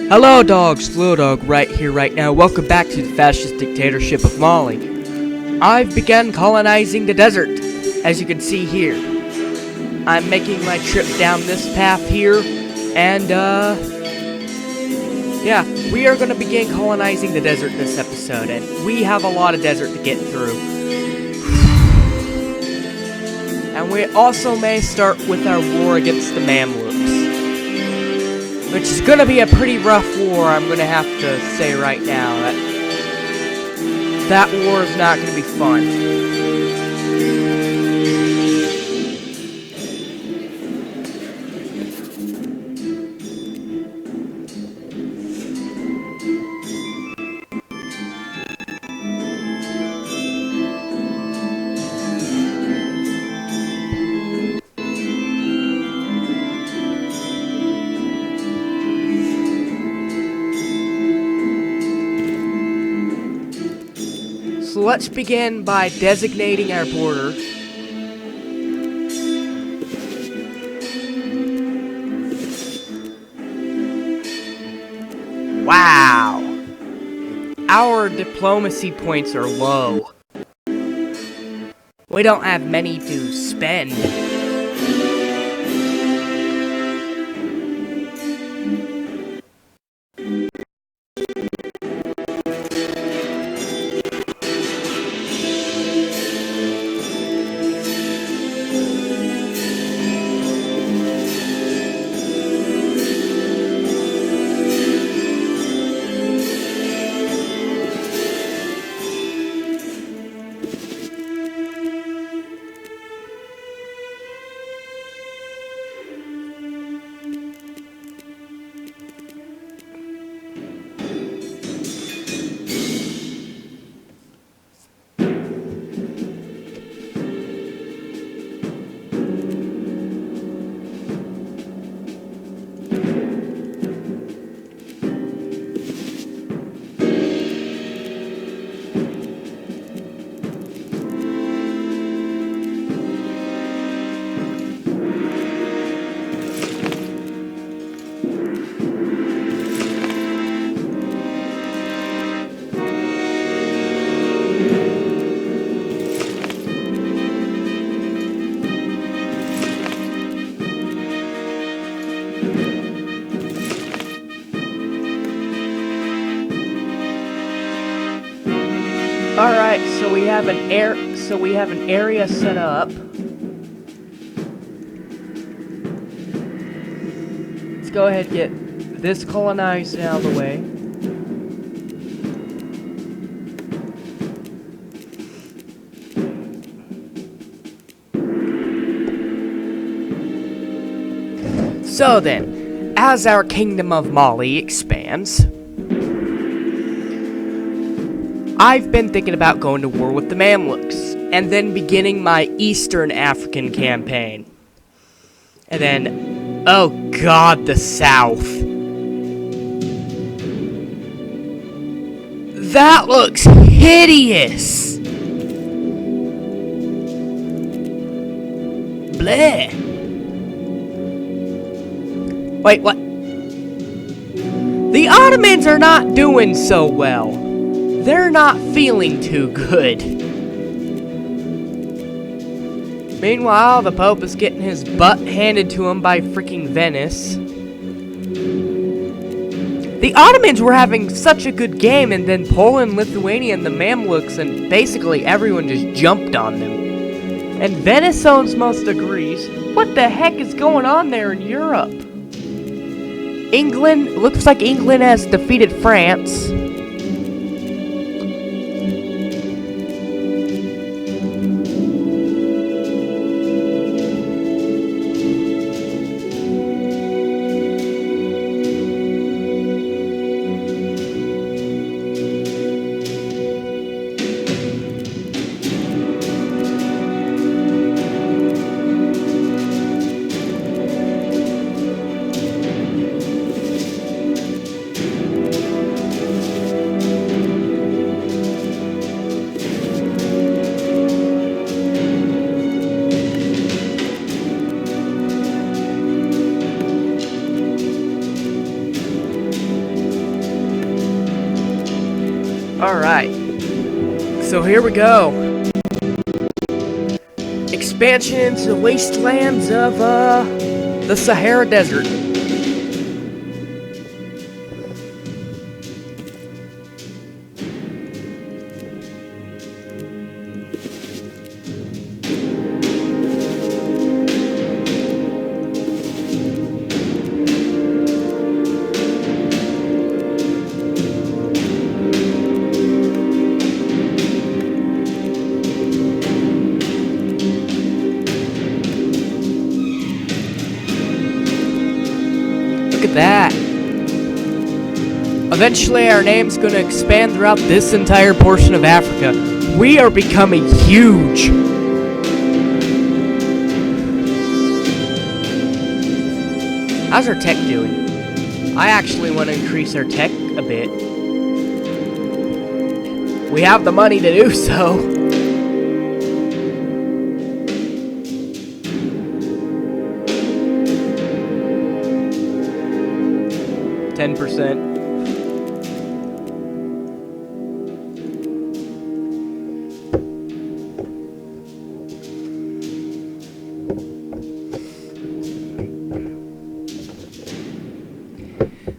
Hello dogs, Lildawg right here right now. Welcome back to the fascist dictatorship of Mali. I've begun colonizing the desert, as you can see here. I'm making my trip down this path here, and yeah, we are going to begin colonizing the desert this episode, and we have a lot of desert to get through. And we also may start with our war against the Mamluks, which is going to be a pretty rough war, I'm going to have to say right now. That war is not going to be fun. So let's begin by designating our border. Wow! Our diplomacy points are low. We don't have many to spend. Alright, so we have an area set up. Let's go ahead and get this colonized out of the way. So then, as our kingdom of Mali expands, I've been thinking about going to war with the Mamluks, and then beginning my Eastern African campaign. And then, oh god, the South. That looks hideous! Bleh. Wait, what? The Ottomans are not doing so well. They're not feeling too good. Meanwhile, the Pope is getting his butt handed to him by freaking Venice. The Ottomans were having such a good game, and then Poland, Lithuania, and the Mamluks, and basically everyone just jumped on them. And Venice owns most of Greece. What the heck is going on there in Europe? England, looks like England has defeated France. Alright. So here we go. Expansion into the wastelands of, the Sahara Desert. Look at that. Eventually our name's gonna expand throughout this entire portion of Africa. We are becoming huge. How's our tech doing? I actually want to increase our tech a bit. We have the money to do so. 10%.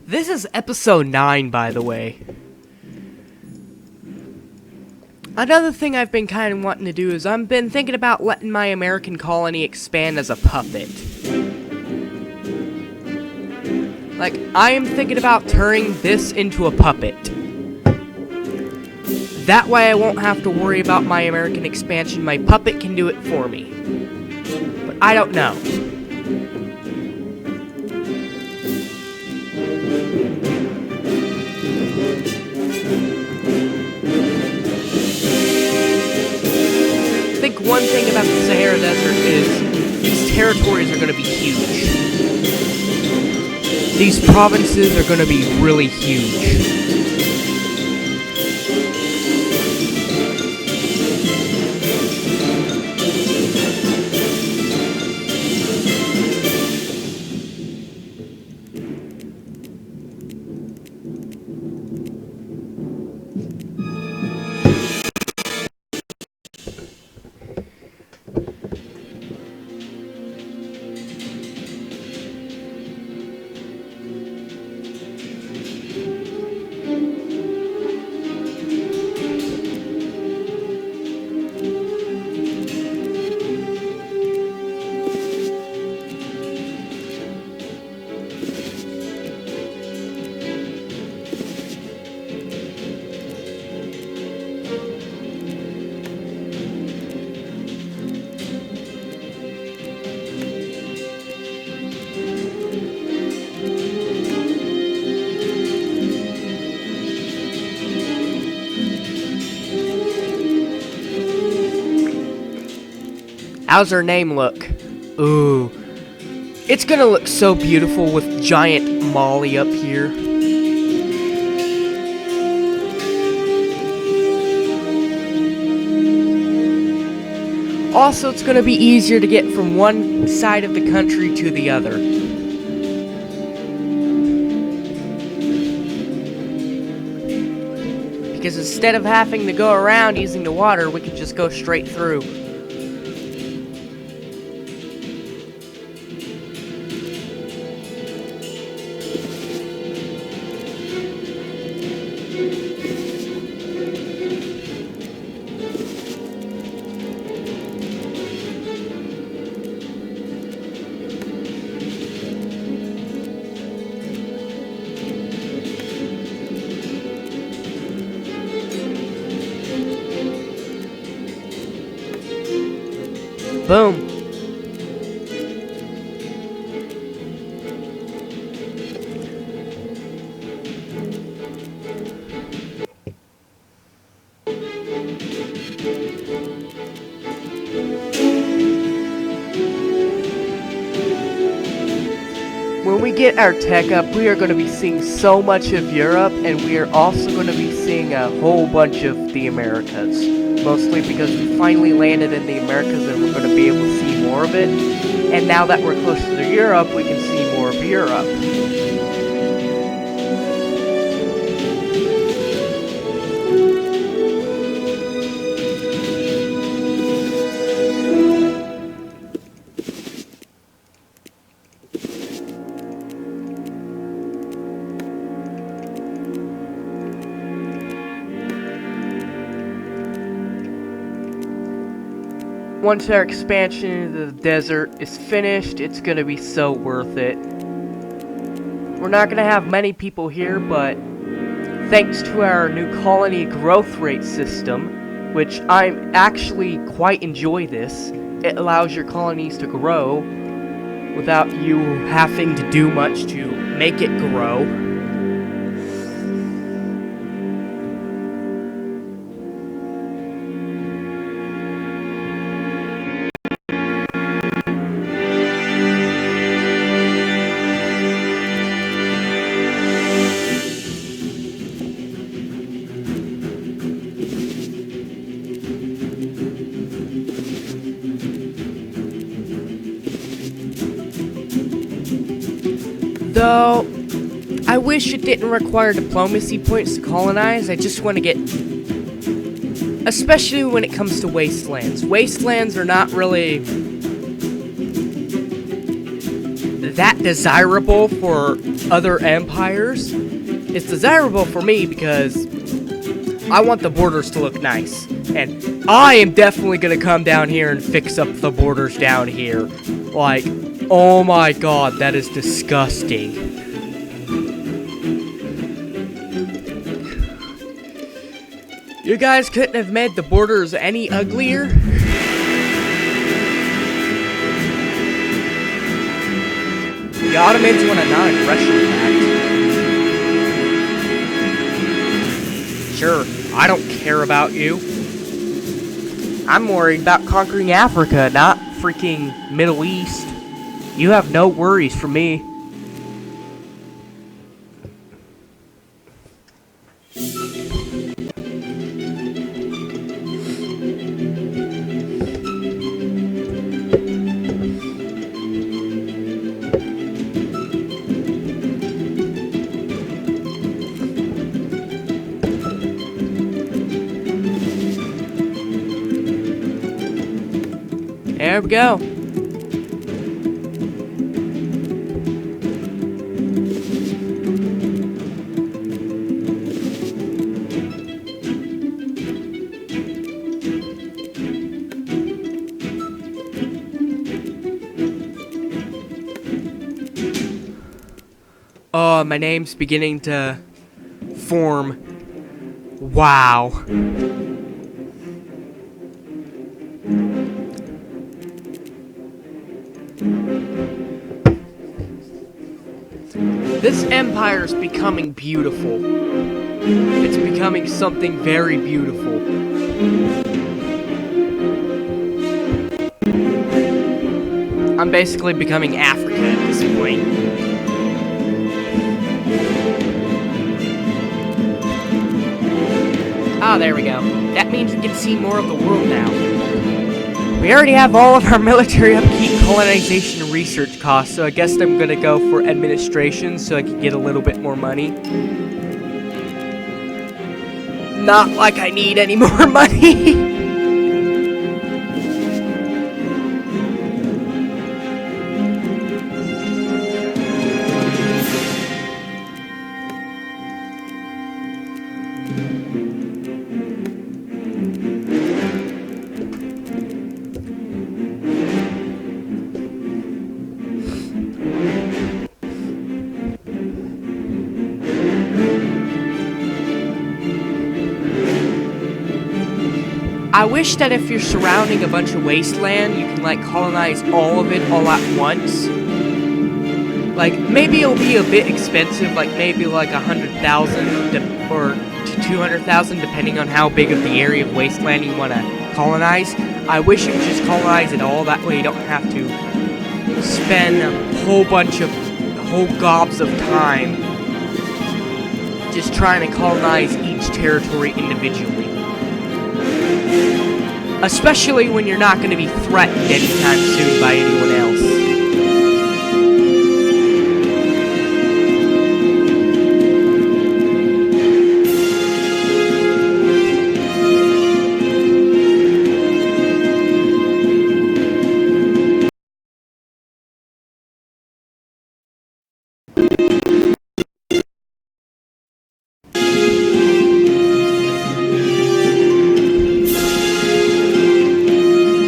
This is episode 9, by the way. Another thing I've been kind of wanting to do is I've been thinking about letting my American colony expand as a puppet. Like, I am thinking about turning this into a puppet. That way I won't have to worry about my American expansion. My puppet can do it for me. But I don't know. I think one thing about the Sahara Desert is these territories are going to be huge. These provinces are going to be really huge. How's her name look? Ooh. It's gonna look so beautiful with giant Molly up here. Also, it's gonna be easier to get from one side of the country to the other. Because instead of having to go around using the water, we can just go straight through. Boom. When we get our tech up, we are going to be seeing so much of Europe, and we are also going to be seeing a whole bunch of the Americas. Mostly because we finally landed in the Americas and we're going to be able to see more of it. And now that we're closer to Europe, we can see more of Europe. once our expansion into the desert is finished, it's gonna be so worth it. We're not gonna have many people here, but thanks to our new colony growth rate system, which I actually quite enjoy this, it allows your colonies to grow without you having to do much to make it grow. Though, I wish it didn't require diplomacy points to colonize. I just want to get... Especially when it comes to wastelands. Wastelands are not really that desirable for other empires. It's desirable for me because I want the borders to look nice. And I am definitely going to come down here and fix up the borders down here. Like... Oh my god, that is disgusting. You guys couldn't have made the borders any uglier? The Ottomans want a non-aggression pact. Sure, I don't care about you. I'm worried about conquering Africa, not freaking Middle East. You have no worries for me. There we go. Oh, my name's beginning to form. Wow. This empire is becoming beautiful. It's becoming something very beautiful. I'm basically becoming Africa at this point. Ah, there we go. That means we can see more of the world now. We already have all of our military upkeep, colonization, and research costs, so I guess I'm gonna go for administration so I can get a little bit more money. Not like I need any more money. I wish that if you're surrounding a bunch of wasteland, you can, like, colonize all of it all at once. Like, maybe it'll be a bit expensive, like, maybe, like, 100,000 or 200,000, depending on how big of the area of wasteland you want to colonize. I wish you could just colonize it all, that way you don't have to spend a whole gobs of time just trying to colonize each territory individually. Especially when you're not going to be threatened anytime soon by anyone else.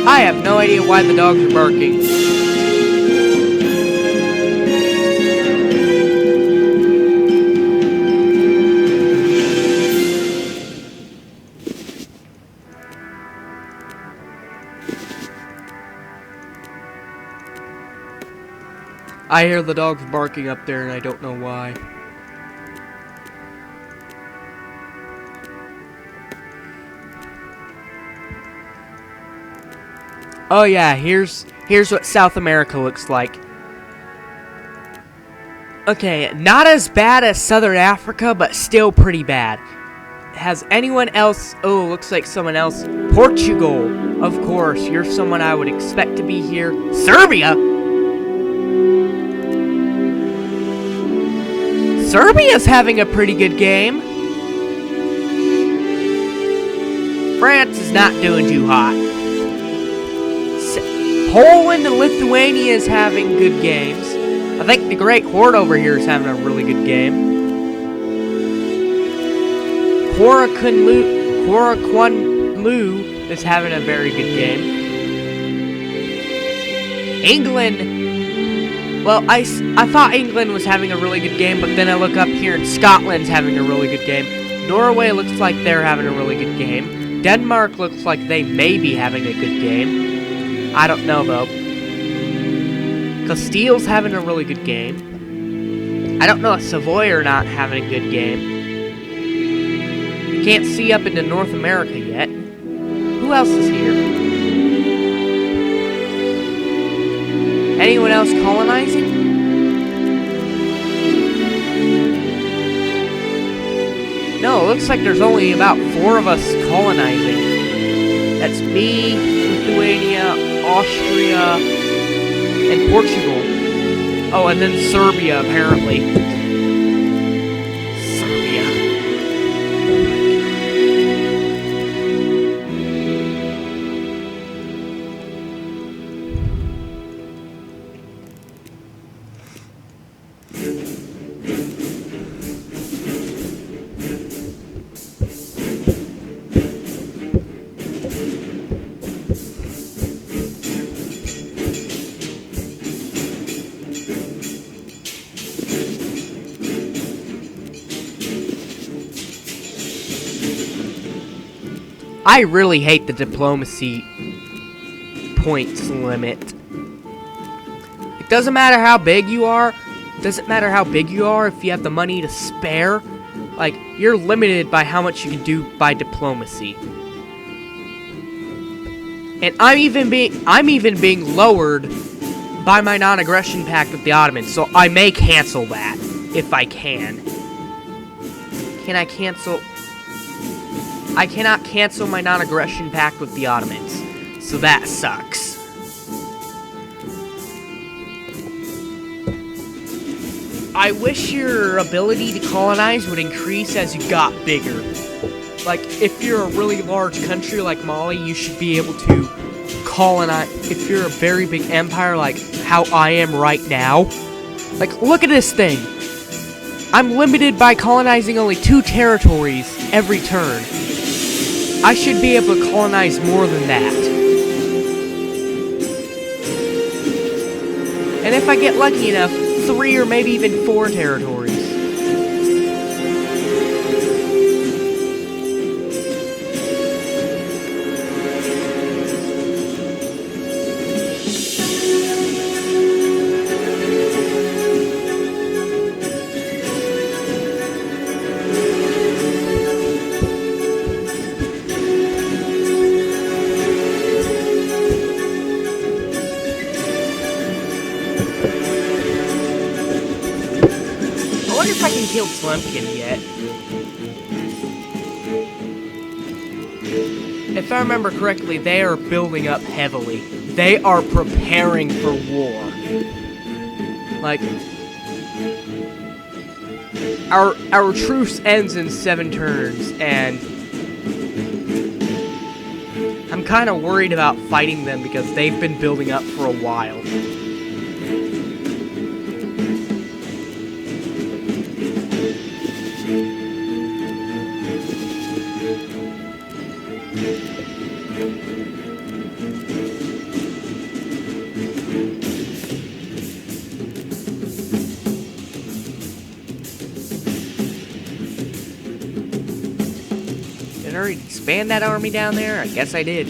I have no why the dogs are barking. I hear the dogs barking up there and I don't know why. Oh yeah, here's what South America looks like. Okay, not as bad as Southern Africa, but still pretty bad. Has anyone else... Oh, looks like someone else. Portugal. Of course, you're someone I would expect to be here. Serbia? Serbia's having a pretty good game. France is not doing too hot. Poland and Lithuania is having good games. I think the Great Horde over here is having a really good game. Korakwanlu is having a very good game. England, well, I thought England was having a really good game, but then I look up here and Scotland's having a really good game. Norway looks like they're having a really good game. Denmark looks like they may be having a good game. I don't know, though. Castile's having a really good game. I don't know if Savoy are not having a good game. Can't see up into North America yet. Who else is here? Anyone else colonizing? No, it looks like there's only about 4 of us colonizing. That's me, Lithuania, Austria, and Portugal. Oh, and then Serbia, apparently. Serbia. I really hate the diplomacy points limit. It doesn't matter how big you are. It doesn't matter how big you are if you have the money to spare. Like, you're limited by how much you can do by diplomacy. And I'm even being lowered by my non-aggression pact with the Ottomans, so I may cancel that if I can. Can I cancel? I cannot cancel my non-aggression pact with the Ottomans, so that sucks. I wish your ability to colonize would increase as you got bigger. Like, if you're a really large country like Mali, you should be able to colonize. If you're a very big empire like how I am right now, like, look at this thing. I'm limited by colonizing only 2 territories every turn. I should be able to colonize more than that. And if I get lucky enough, 3 or maybe even 4 territories. I wonder if I can kill Slumpkin yet. If I remember correctly, they are building up heavily. They are preparing for war. Like, our truce ends in 7 turns, and I'm kind of worried about fighting them because they've been building up for a while. Did I already expand that army down there? I guess I did.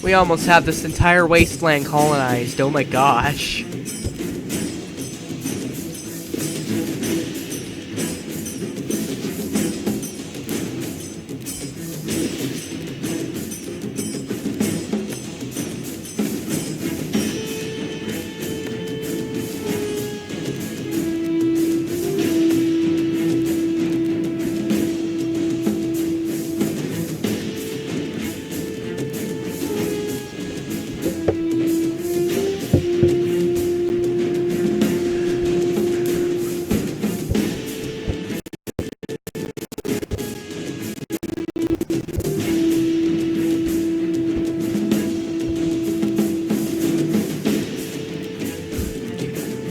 We almost have this entire wasteland colonized. Oh my gosh.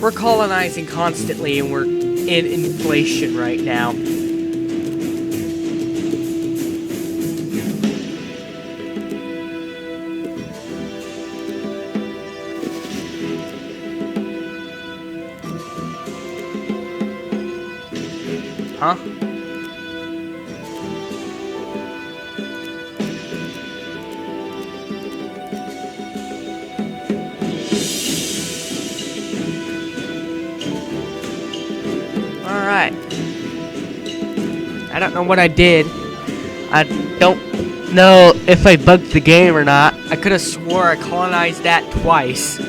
We're colonizing constantly and we're in inflation right now. Huh? Alright. I don't know what I did. I don't know if I bugged the game or not. I could have swore I colonized that twice.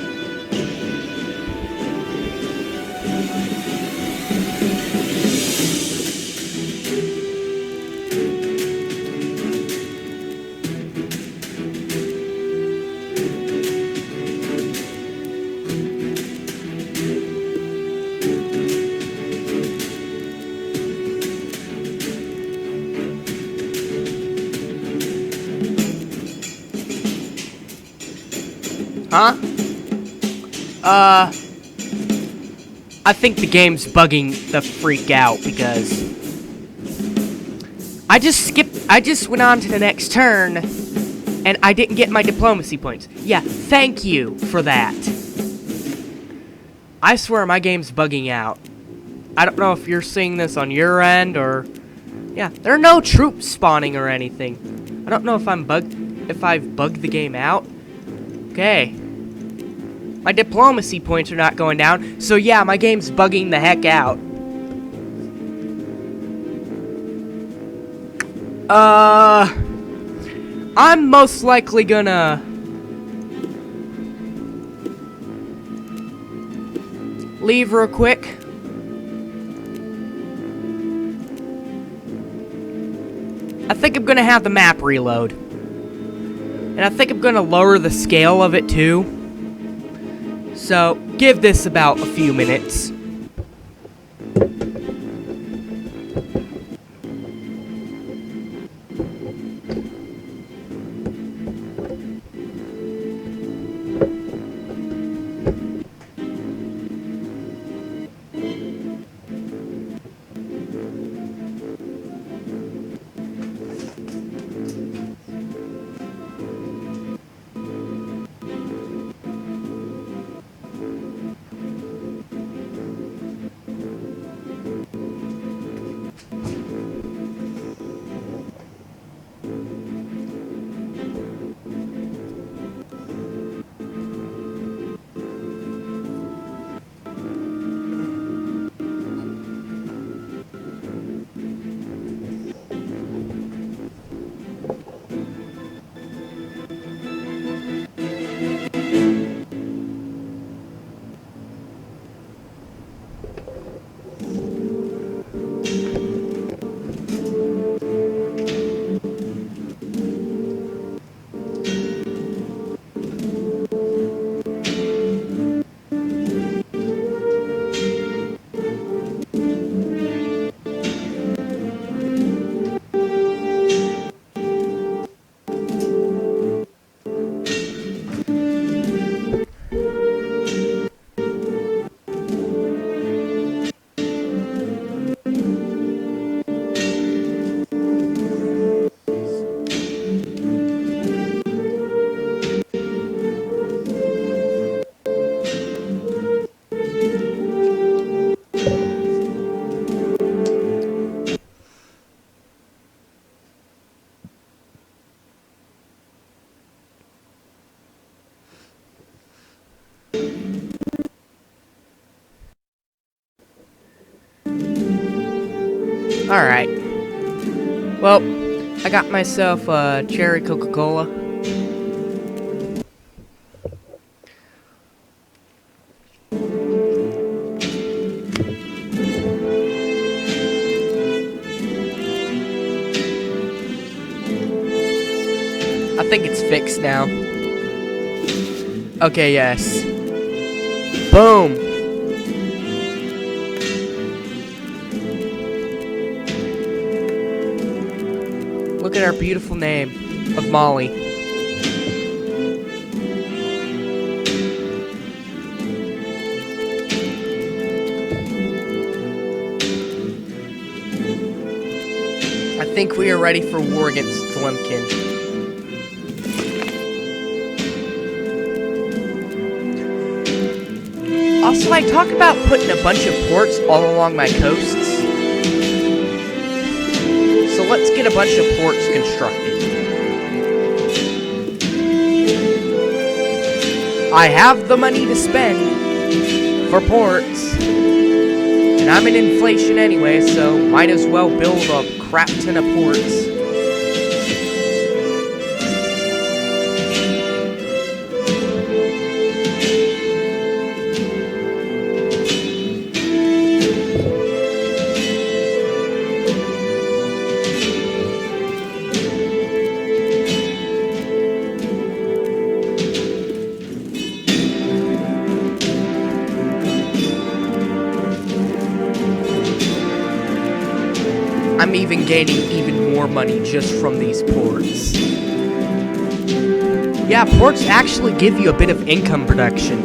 Huh? I think the game's bugging the freak out because I just went on to the next turn and I didn't get my diplomacy points. Yeah, thank you for that. I swear my game's bugging out. I don't know if you're seeing this on your end or... Yeah, there are no troops spawning or anything. I don't know if I've bugged the game out. Okay. My diplomacy points are not going down, so yeah, my game's bugging the heck out. I'm most likely gonna... leave real quick. I think I'm gonna have the map reload. And I think I'm gonna lower the scale of it too. So, give this about a few minutes. Alright. Well, I got myself a cherry Coca-Cola. I think it's fixed now. Okay, yes. Boom! Look at our beautiful name of Molly. I think we are ready for war against Tlemkin. Also, I talked about putting a bunch of ports all along my coasts. So let's get a bunch of ports constructed. I have the money to spend for ports. And I'm in inflation anyway, so might as well build a crap ton of ports. I'm even gaining even more money just from these ports. Yeah, ports actually give you a bit of income production,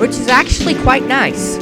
which is actually quite nice.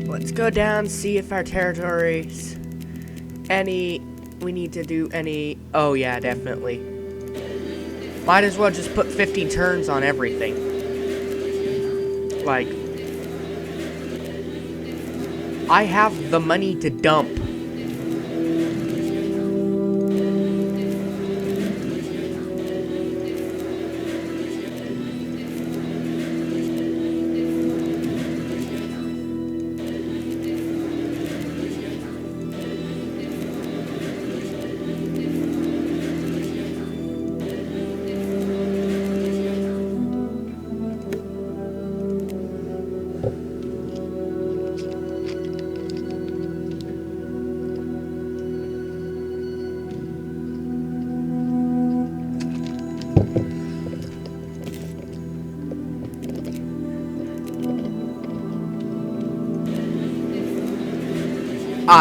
Let's go down, see if our territories, we need to do any, oh yeah, definitely. Might as well just put 50 turns on everything. Like, I have the money to dump.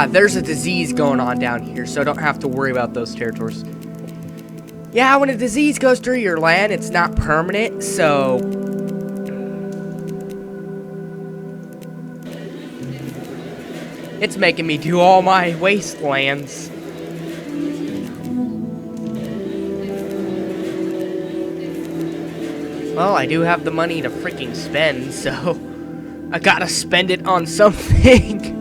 There's a disease going on down here, so I don't have to worry about those territories. Yeah, when a disease goes through your land, it's not permanent, so... it's making me do all my wastelands. Well, I do have the money to freaking spend, so... I gotta spend it on something.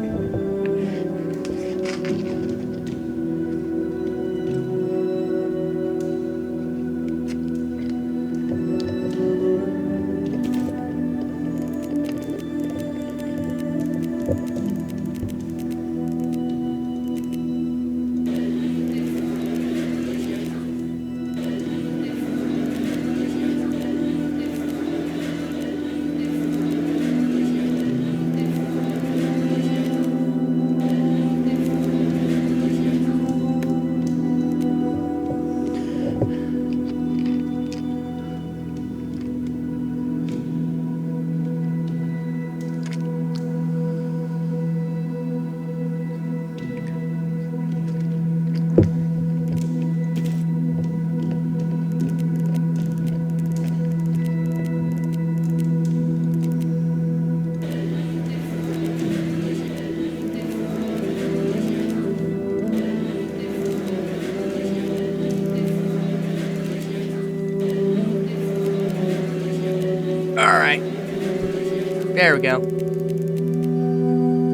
There we go.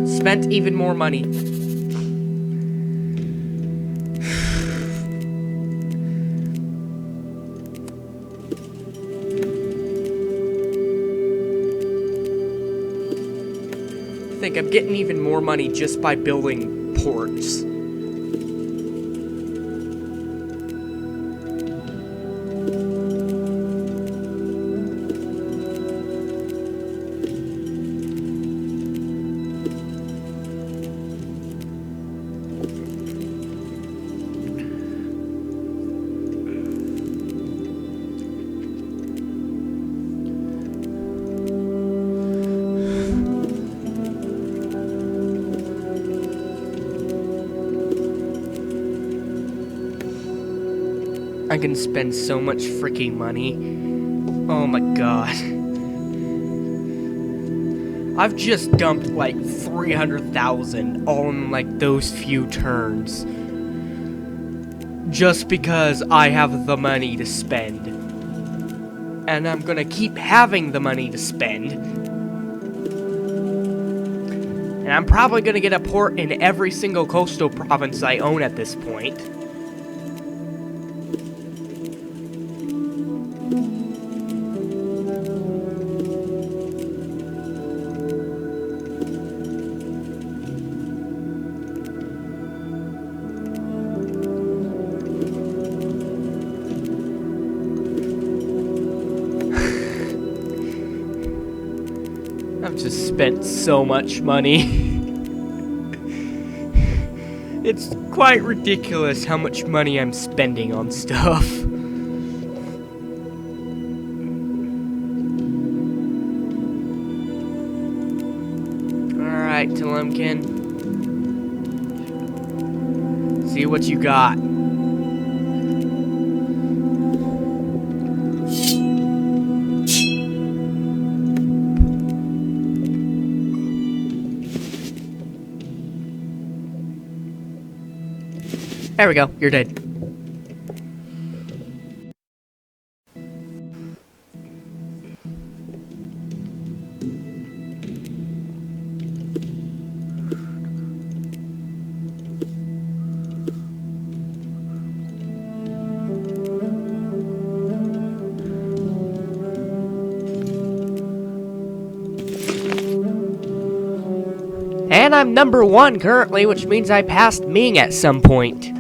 Spent even more money. I think I'm getting even more money just by building ports. I can spend so much freaking money. Oh my god. I've just dumped like 300,000 all in like those few turns. Just because I have the money to spend. And I'm gonna keep having the money to spend. And I'm probably gonna get a port in every single coastal province I own at this point. I've just spent so much money. It's quite ridiculous how much money I'm spending on stuff. Alright, Tilemkin. See what you got. There we go, you're dead. And I'm number 1 currently, which means I passed Ming at some point.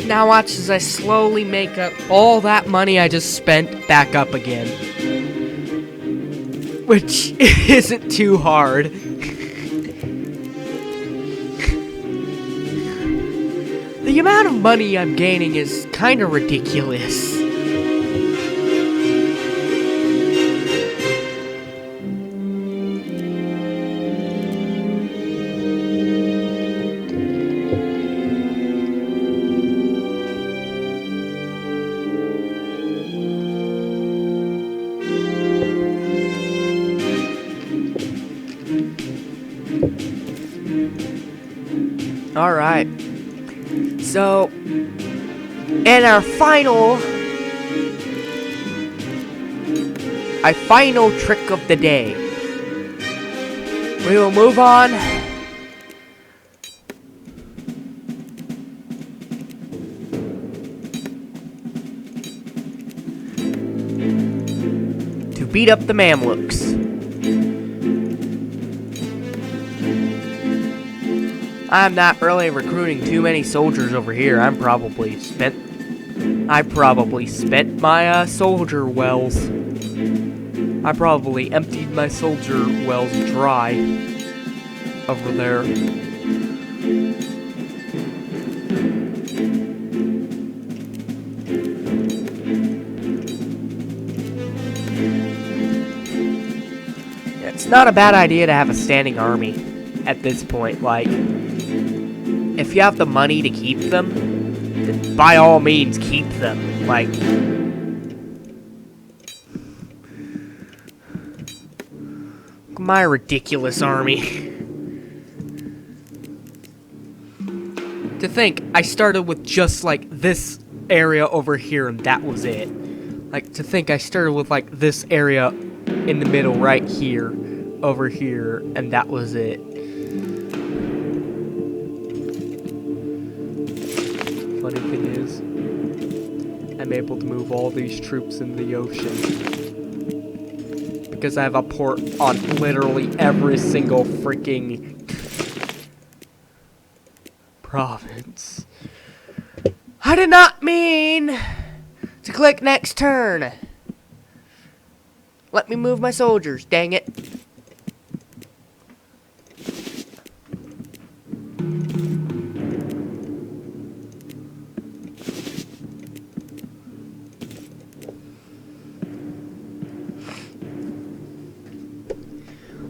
Now watch as I slowly make up all that money I just spent back up again. Which isn't too hard. The amount of money I'm gaining is kinda ridiculous. Alright, so, and our final trick of the day. We will move on to beat up the Mamluks. I'm not really recruiting too many soldiers over here. I probably spent my soldier wells. I probably emptied my soldier wells dry over there. It's not a bad idea to have a standing army at this point. Like, if you have the money to keep them, by all means, keep them. Like, my ridiculous army. To think, I started with just like this area over here and that was it. Like, to think I started with like this area in the middle right here, over here, and that was it. Funny thing is, I'm able to move all these troops in the ocean. Because I have a port on literally every single freaking province. I did not mean to click next turn. Let me move my soldiers, dang it.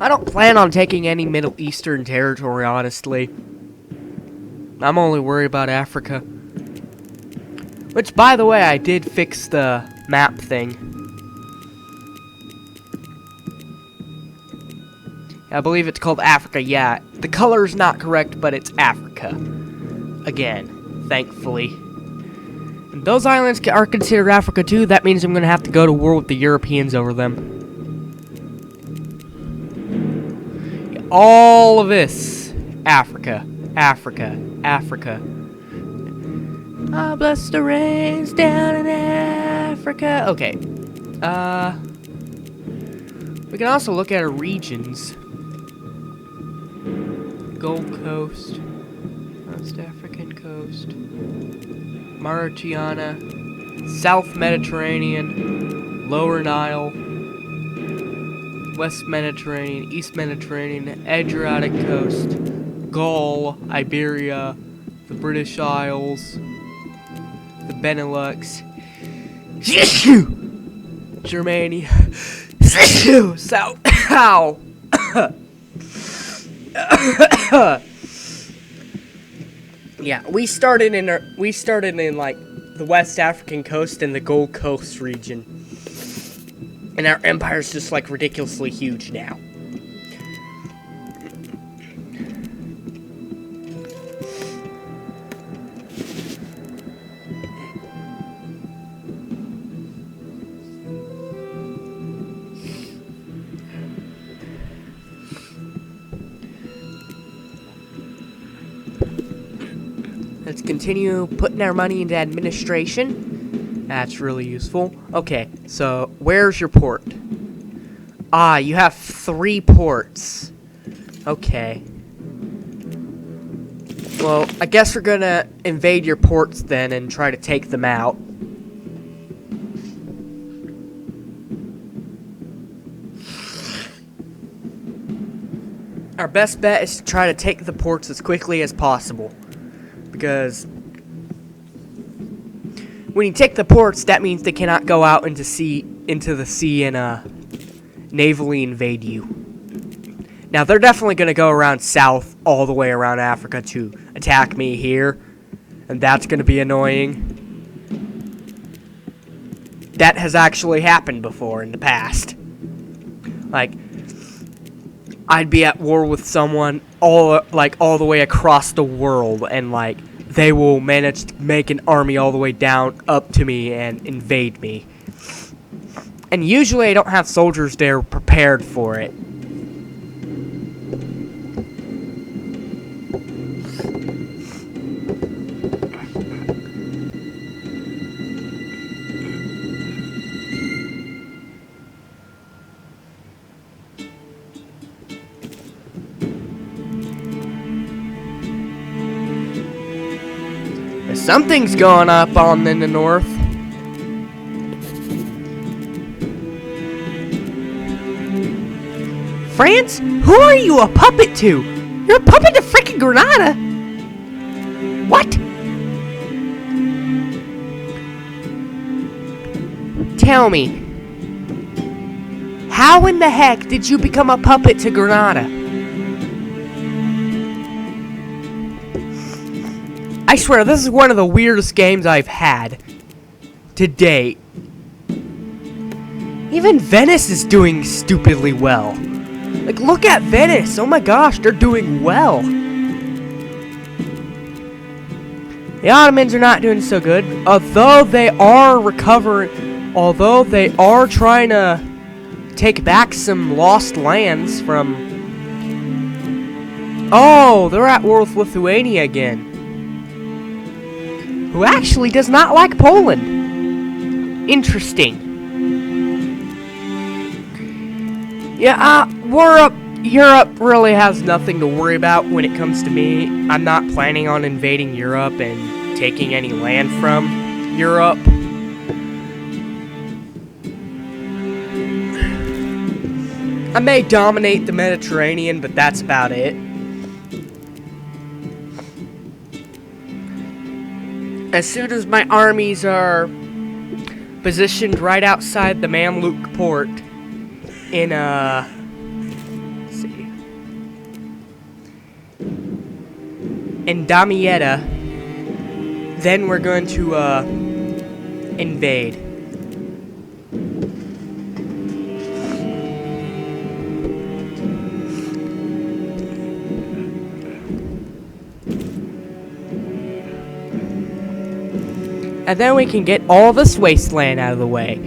I don't plan on taking any Middle Eastern territory, honestly. I'm only worried about Africa. Which, by the way, I did fix the map thing. I believe it's called Africa, yeah. The color's not correct, but it's Africa. Again, thankfully. And those islands are considered Africa too. That means I'm going to have to go to war with the Europeans over them. All of this. Africa. Africa. Africa. Ah, bless the rains down in Africa. Okay. We can also look at our regions. Gold Coast. West African Coast. Mauritania. South Mediterranean. Lower Nile. West Mediterranean, East Mediterranean, Adriatic Coast, Gaul, Iberia, the British Isles, the Benelux, Germany, South, ow, yeah, we started in like the West African coast and the Gold Coast region. And our empire's just, like, ridiculously huge now. Let's continue putting our money into administration. That's really useful. Okay, so where's your port? Ah, you have 3 ports. Okay. Well, I guess we're gonna invade your ports then and try to take them out. Our best bet is to try to take the ports as quickly as possible. Because when you take the ports, that means they cannot go out into the sea and navally invade you. Now, they're definitely going to go around south all the way around Africa to attack me here. And that's going to be annoying. That has actually happened before in the past. Like, I'd be at war with someone all the way across the world, and like they will manage to make an army all the way down up to me and invade me. And usually I don't have soldiers there prepared for it. Something's going up on in the north. France? Who are you a puppet to? You're a puppet to freaking Granada? What? Tell me. How in the heck did you become a puppet to I swear, this is one of the weirdest games I've had to date. Even Venice is doing stupidly well. Like, look at Venice. Oh my gosh, they're doing well. The Ottomans are not doing so good. Although they are recovering. Although they are trying to take back some lost lands from... Oh, they're at war with Lithuania again. Who actually does not like Poland. Interesting. Yeah, Europe really has nothing to worry about when it comes to me. I'm not planning on invading Europe and taking any land from Europe. I may dominate the Mediterranean, but that's about it. As soon as my armies are positioned right outside the Mamluk port in, let's see, in Damietta, then we're going to, invade. And then we can get all this wasteland out of the way.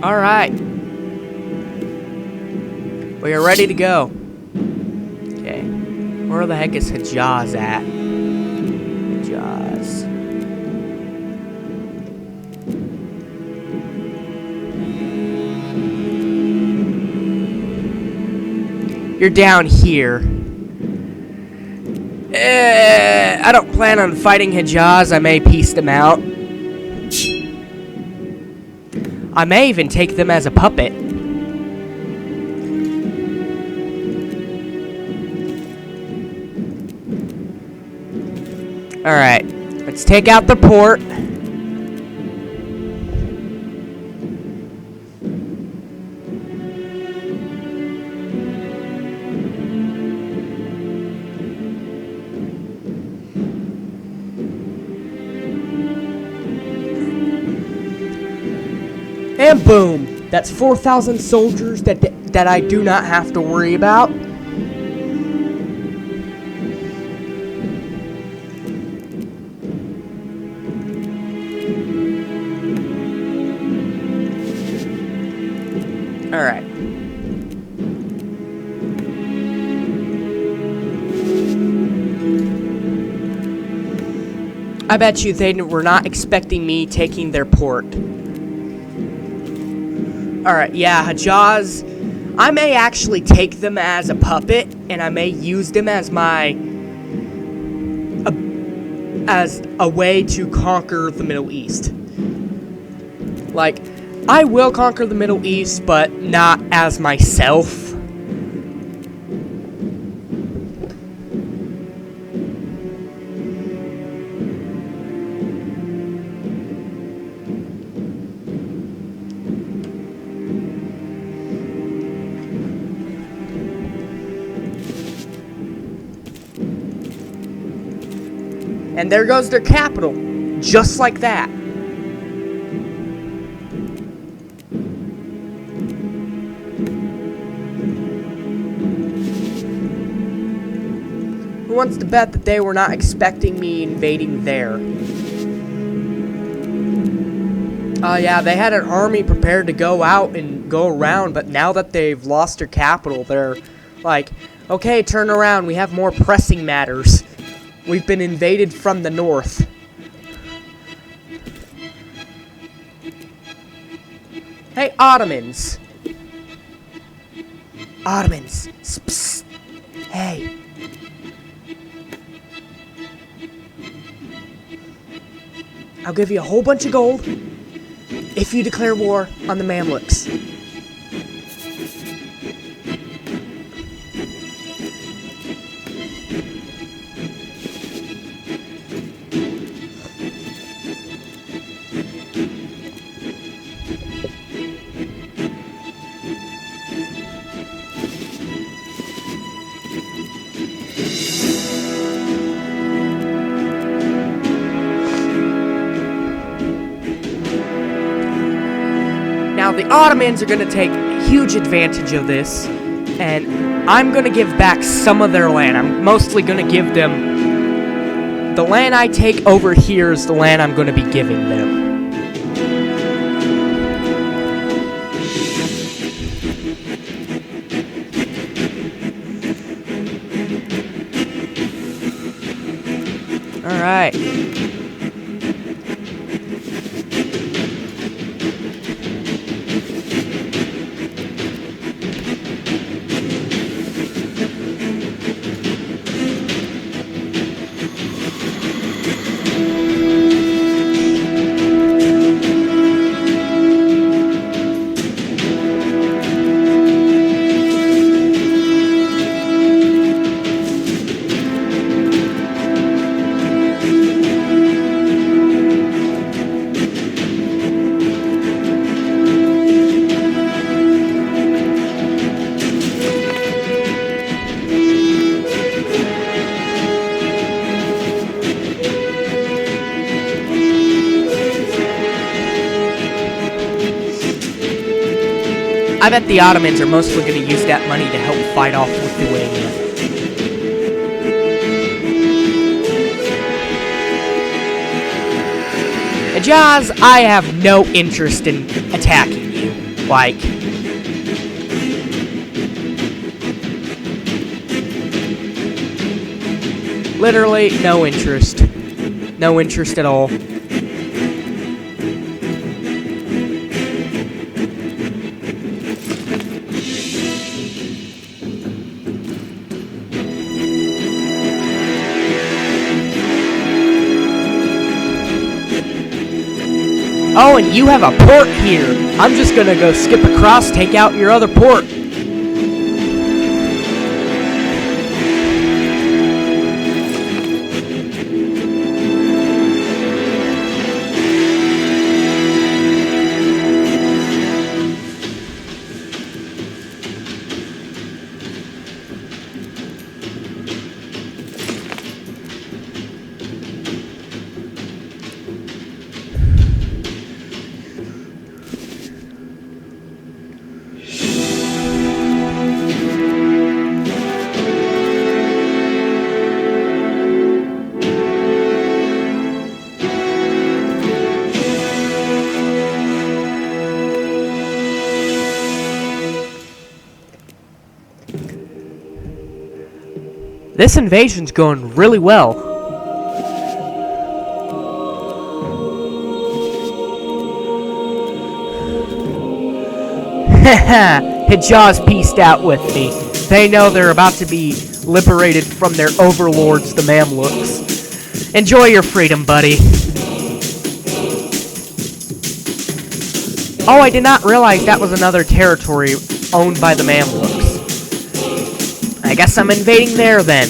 All right. We are ready to go. Where the heck is Hejaz at? Hejaz. You're down here. I don't plan on fighting Hejaz. I may piece them out. I may even take them as a puppet. Alright, let's take out the port. And boom! That's 4,000 soldiers that I do not have to worry about. Alright. I bet you they were not expecting me taking their port. Alright, yeah, Hejaz. I may actually take them as a puppet, and I may use them as as a way to conquer the Middle East. Like, I will conquer the Middle East, but not as myself. And there goes their capital, just like that. Who wants to bet that they were not expecting me invading there? Yeah, they had an army prepared to go out and go around, but now that they've lost their capital, they're like, okay, turn around, we have more pressing matters. We've been invaded from the north. Hey, Ottomans. Ottomans. Psst. Hey. I'll give you a whole bunch of gold if you declare war on the Mamluks. the Ottomans are going to take huge advantage of this, and I'm going to give back some of their land. I'm mostly going to give them... The land I take over here is the land I'm going to be giving them. Alright. I bet the Ottomans are mostly going to use that money to help fight off Lithuania. Jaws, I have no interest in attacking you. Like... literally, no interest. No interest at all. Oh, and you have a port here. I'm just gonna go skip across, take out your other port. This invasion's going really well. Haha, Hijaz pieced out with me. They know they're about to be liberated from their overlords, the Mamluks. Enjoy your freedom, buddy. Oh, I did not realize that was another territory owned by the Mamluks. I guess I'm invading there then.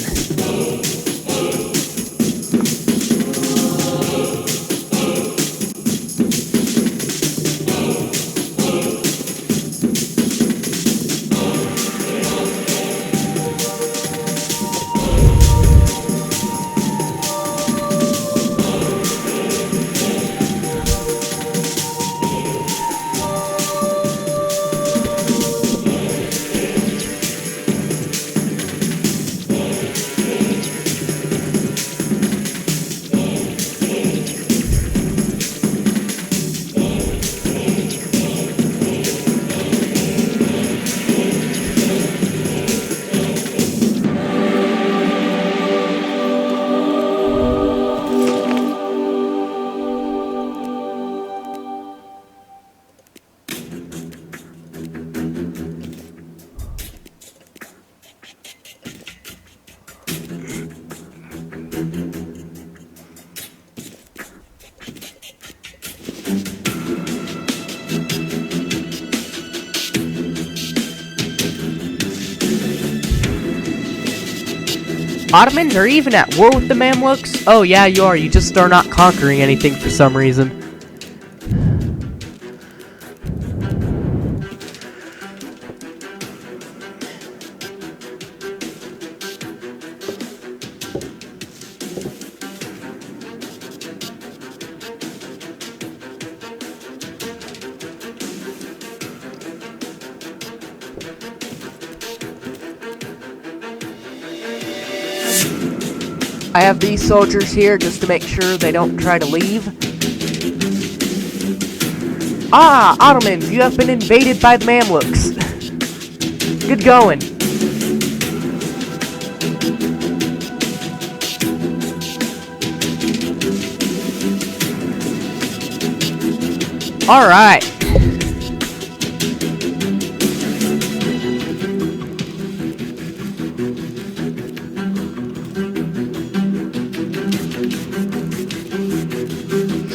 Ottomans are even at war with the Mamluks? Oh yeah, you are. You just are not conquering anything for some reason. I have these soldiers here just to make sure they don't try to leave. Ah, Ottomans, you have been invaded by the Mamluks. Good going. Alright.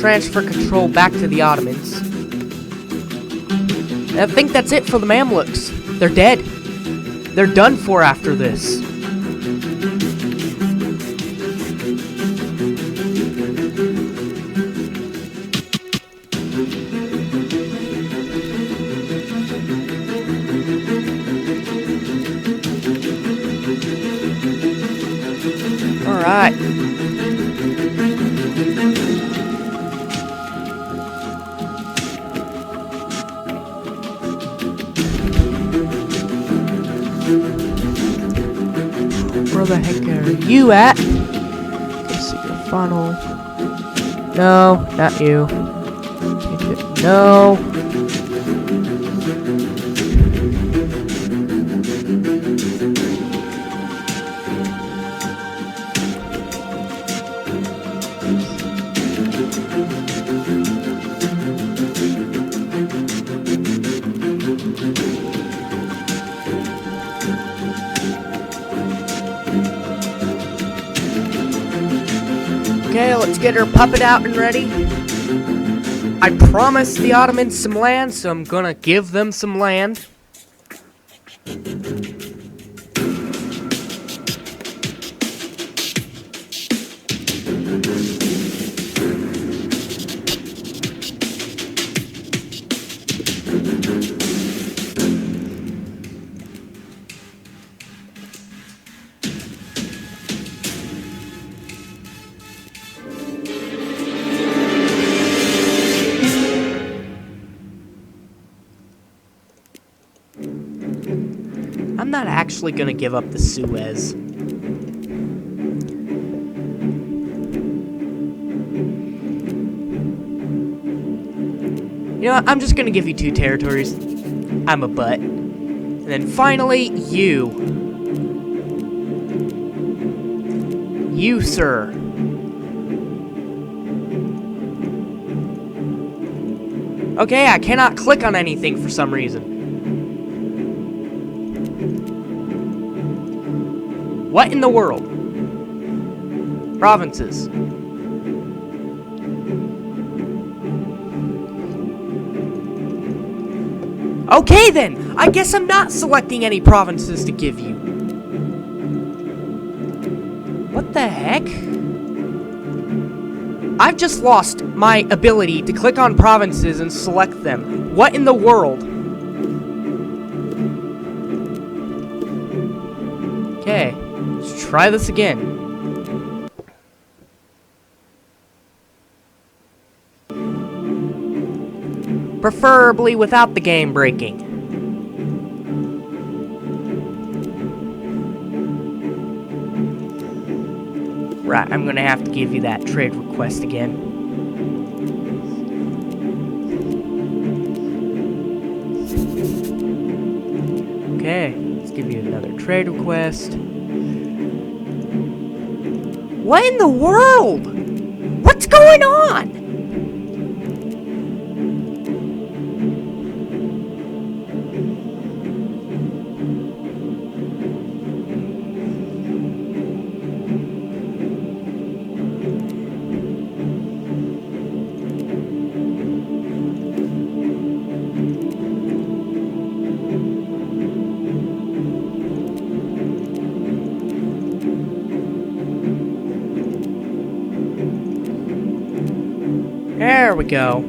Transfer control back to the Ottomans. I think that's it for the Mamluks. They're dead. They're done for after this. Alright. Where the heck are you at? Let's see your funnel. No, not you. No. Okay, let's get her puppet out and ready. I promised the Ottomans some land, so I'm gonna give them some land. I'm not actually gonna give up the Suez. You know what? I'm just gonna give you 2 territories. I'm a butt. And then finally, you. You, sir. Okay, I cannot click on anything for some reason. What in the world? Provinces. Okay then, I guess I'm not selecting any provinces to give you. What the heck? I've just lost my ability to click on provinces and select them. What in the world? Okay. Let's try this again. Preferably without the game breaking. Right, I'm gonna have to give you that trade request again. Okay, let's give you another trade request. What in the world? What's going on? There we go.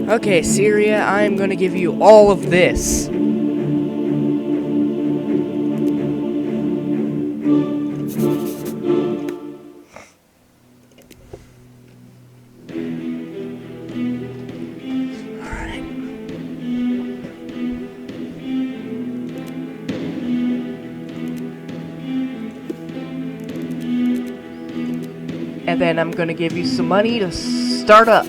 Okay, Syria, I'm gonna give you all of this. And then I'm gonna give you some money to start up.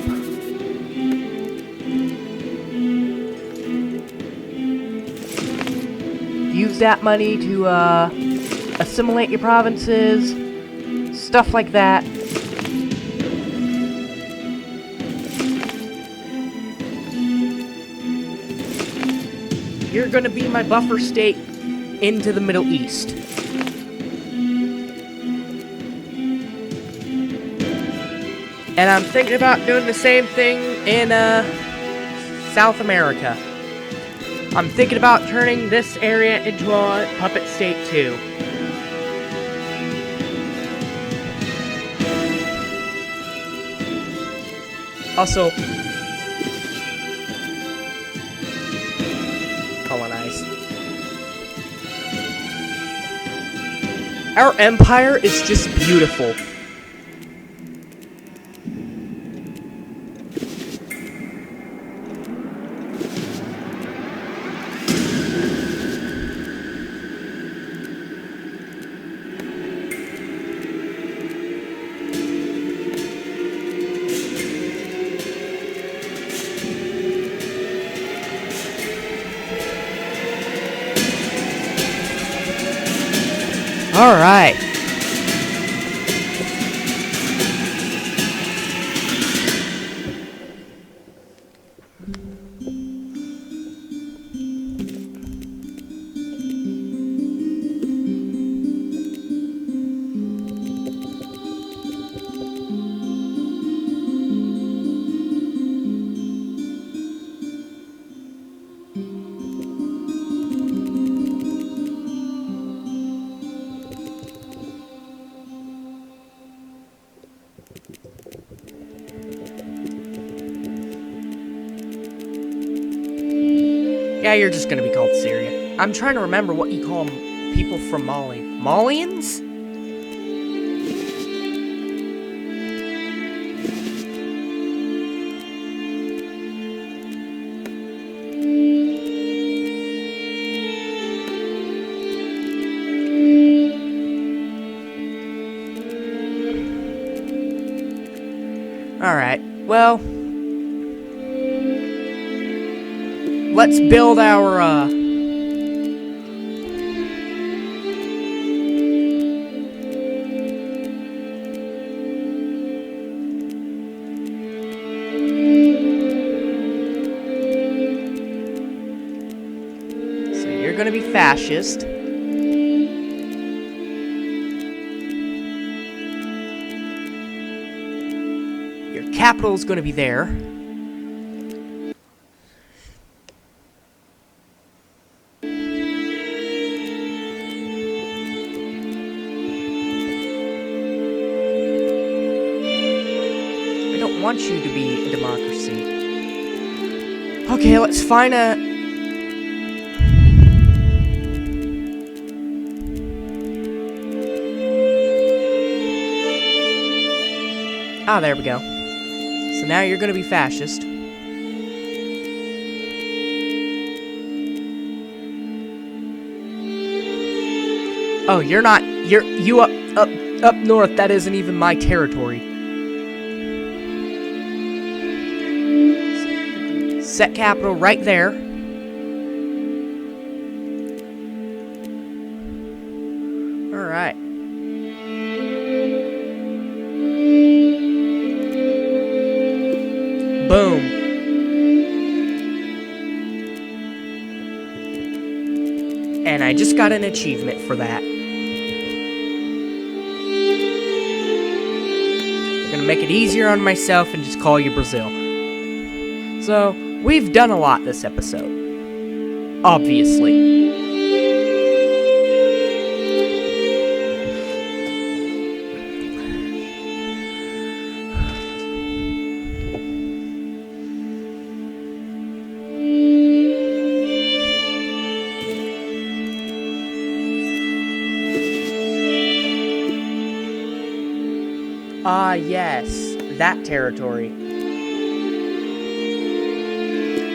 Use that money to assimilate your provinces, stuff like that. You're gonna be my buffer state into the Middle East. And I'm thinking about doing the same thing in South America. I'm thinking about turning this area into a puppet state too. Also, colonize. Our empire is just beautiful. All right. Yeah, you're just gonna be called Syria. I'm trying to remember what you call people from Mali. Malians? Alright, well, let's build our, so you're gonna be fascist. Your capital's gonna be there. Want you to be a democracy. Okay, let's find a... Ah, there we go. So now you're gonna be fascist. Oh, you're not... You up north, that isn't even my territory. Set capital right there. Alright. Boom. And I just got an achievement for that. I'm gonna make it easier on myself and just call you Brazil. So, we've done a lot this episode. Obviously. Ah, yes. That territory.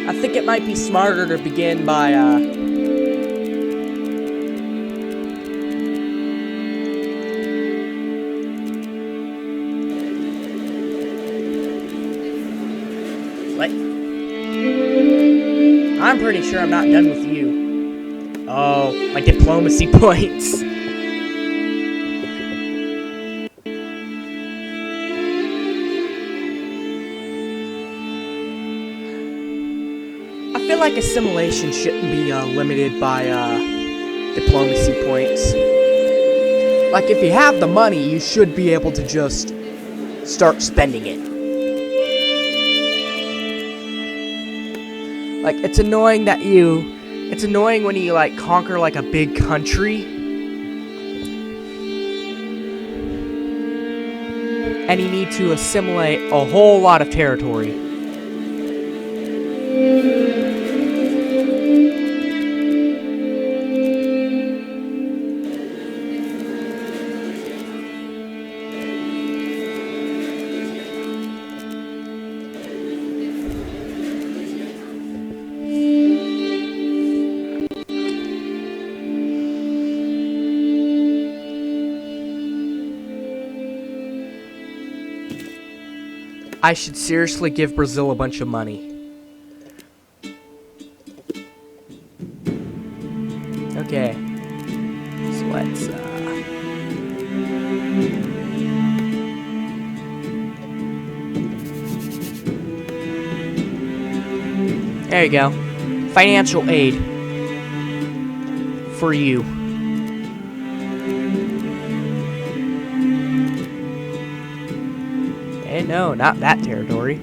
I think it might be smarter to begin by, What? I'm pretty sure I'm not done with you. Oh, my diplomacy points. I feel like assimilation shouldn't be limited by diplomacy points. Like, if you have the money, you should be able to just start spending it. Like, it's annoying when you, like, conquer, like, a big country. And you need to assimilate a whole lot of territory. I should seriously give Brazil a bunch of money. Okay. So let's, there you go. Financial aid. For you. No, not that territory.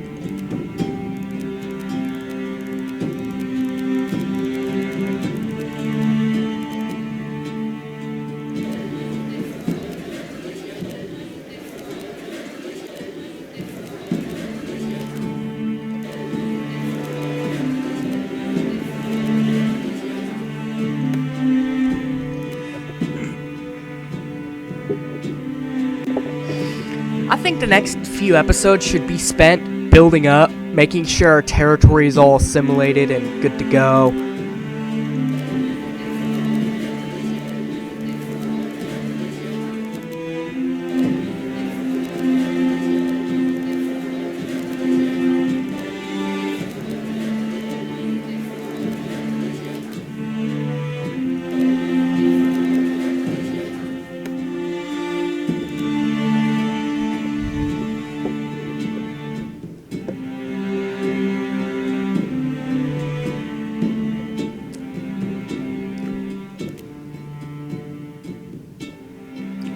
I think the next few episodes should be spent building up, making sure our territory is all assimilated and good to go.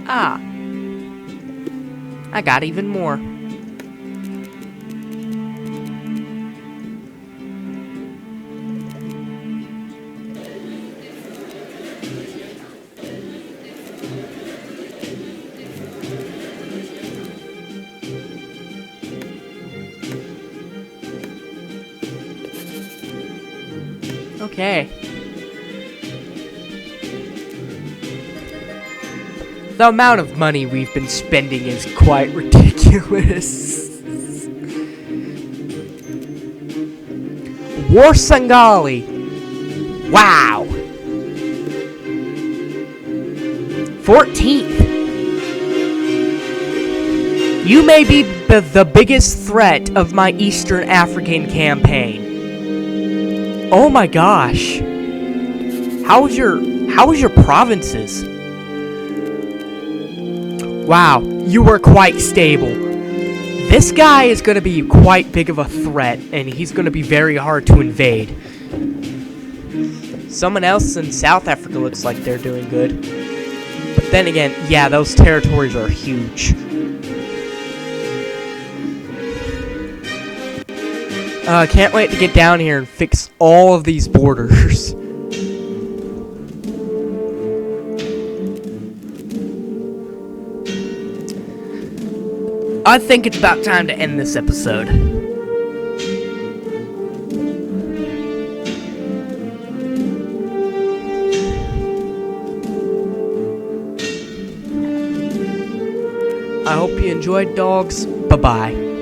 Ah, I got even more. Okay. The amount of money we've been spending is quite ridiculous. Warsangali. Wow. 14th. You may be the biggest threat of my Eastern African campaign. Oh my gosh. How is your provinces? Wow, you were quite stable. This guy is going to be quite big of a threat, and he's going to be very hard to invade. Someone else in South Africa looks like they're doing good. But then again, yeah, those territories are huge. Can't wait to get down here and fix all of these borders. I think it's about time to end this episode. I hope you enjoyed, dogs. Bye-bye.